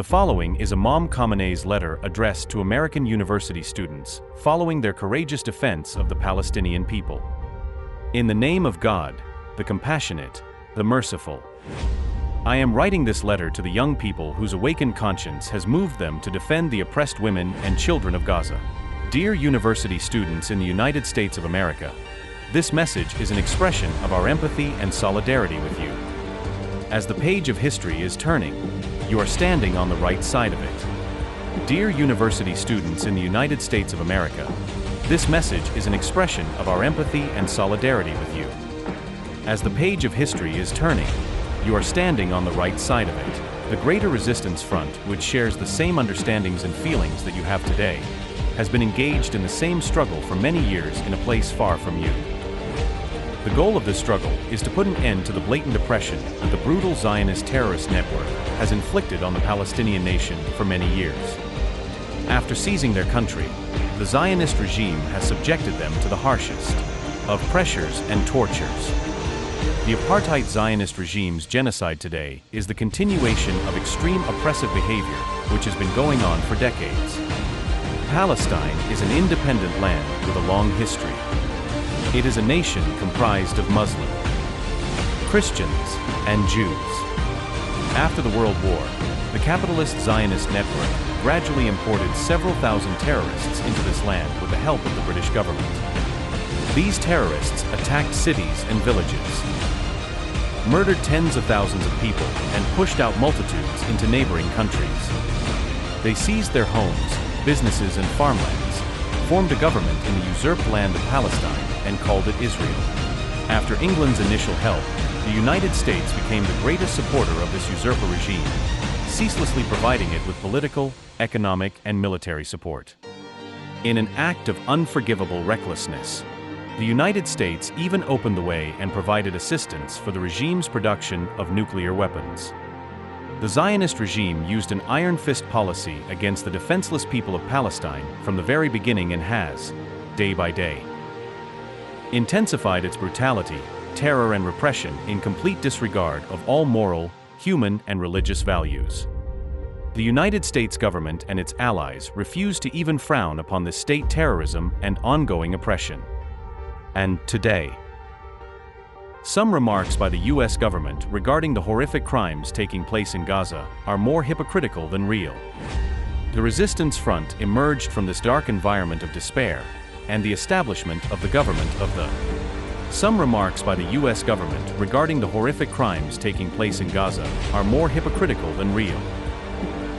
The following is Imam Khamenei's letter addressed to American university students following their courageous defense of the Palestinian people. In the name of God, the compassionate, the merciful. I am writing this letter to the young people whose awakened conscience has moved them to defend the oppressed women and children of Gaza. Dear university students in the United States of America, this message is an expression of our empathy and solidarity with you. As the page of history is turning, you are standing on the right side of it. Dear university students in the United States of America, this message is an expression of our empathy and solidarity with you. As the page of history is turning, you are standing on the right side of it. The Greater Resistance Front, which shares the same understandings and feelings that you have today, has been engaged in the same struggle for many years in a place far from you. The goal of this struggle is to put an end to the blatant oppression that the brutal Zionist terrorist network has inflicted on the Palestinian nation for many years. After seizing their country, the Zionist regime has subjected them to the harshest of pressures and tortures. The apartheid Zionist regime's genocide today is the continuation of extreme oppressive behavior which has been going on for decades. Palestine is an independent land with a long history. It is a nation comprised of Muslim, Christians, and Jews. After the World War, the capitalist Zionist network gradually imported several thousand terrorists into this land with the help of the British government. These terrorists attacked cities and villages, murdered tens of thousands of people, and pushed out multitudes into neighboring countries. They seized their homes, businesses, and farmlands, formed a government in the usurped land of Palestine, and called it Israel. After England's initial help, the United States became the greatest supporter of this usurper regime, ceaselessly providing it with political, economic, and military support. In an act of unforgivable recklessness, the United States even opened the way and provided assistance for the regime's production of nuclear weapons. The Zionist regime used an iron fist policy against the defenseless people of Palestine from the very beginning and has, day by day, intensified its brutality, terror, and repression in complete disregard of all moral, human, and religious values. The United States government and its allies refuse to even frown upon this state terrorism and ongoing oppression. And today, some remarks by the U.S. government regarding the horrific crimes taking place in Gaza are more hypocritical than real. The Resistance Front emerged from this dark environment of despair and the establishment of the government of the. Some remarks by the U.S. government regarding the horrific crimes taking place in Gaza are more hypocritical than real.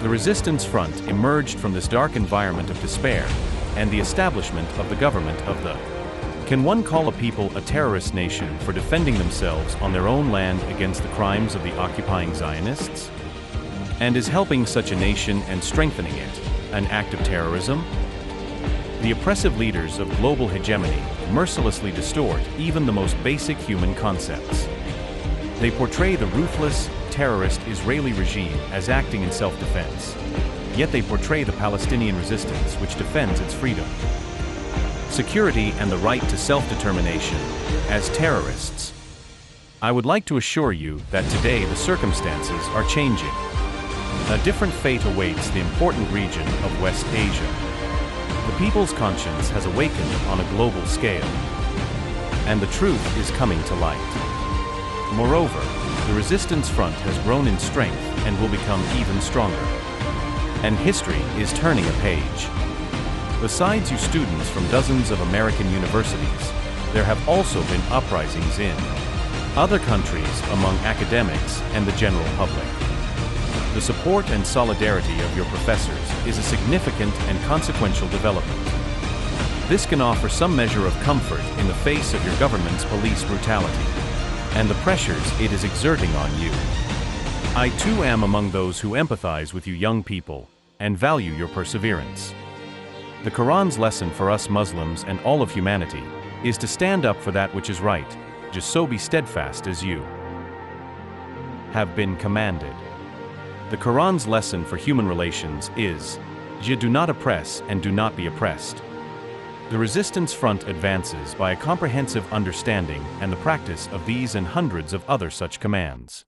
The Resistance Front emerged from this dark environment of despair and the establishment of the government of the. Can one call a people a terrorist nation for defending themselves on their own land against the crimes of the occupying Zionists? And is helping such a nation and strengthening it an act of terrorism? The oppressive leaders of global hegemony mercilessly distort even the most basic human concepts. They portray the ruthless, terrorist Israeli regime as acting in self-defense, yet they portray the Palestinian resistance which defends its freedom, security, and the right to self-determination as terrorists. I would like to assure you that today the circumstances are changing. A different fate awaits the important region of West Asia. The people's conscience has awakened on a global scale, and the truth is coming to light. Moreover, the Resistance Front has grown in strength and will become even stronger. And history is turning a page. Besides you students from dozens of American universities, there have also been uprisings in other countries among academics and the general public. The support and solidarity of your professors is a significant and consequential development. This can offer some measure of comfort in the face of your government's police brutality and the pressures it is exerting on you. I too am among those who empathize with you young people and value your perseverance. The Quran's lesson for us Muslims and all of humanity is to stand up for that which is right, just so be steadfast as you have been commanded. The Quran's lesson for human relations is, do not oppress and do not be oppressed. The Resistance Front advances by a comprehensive understanding and the practice of these and hundreds of other such commands.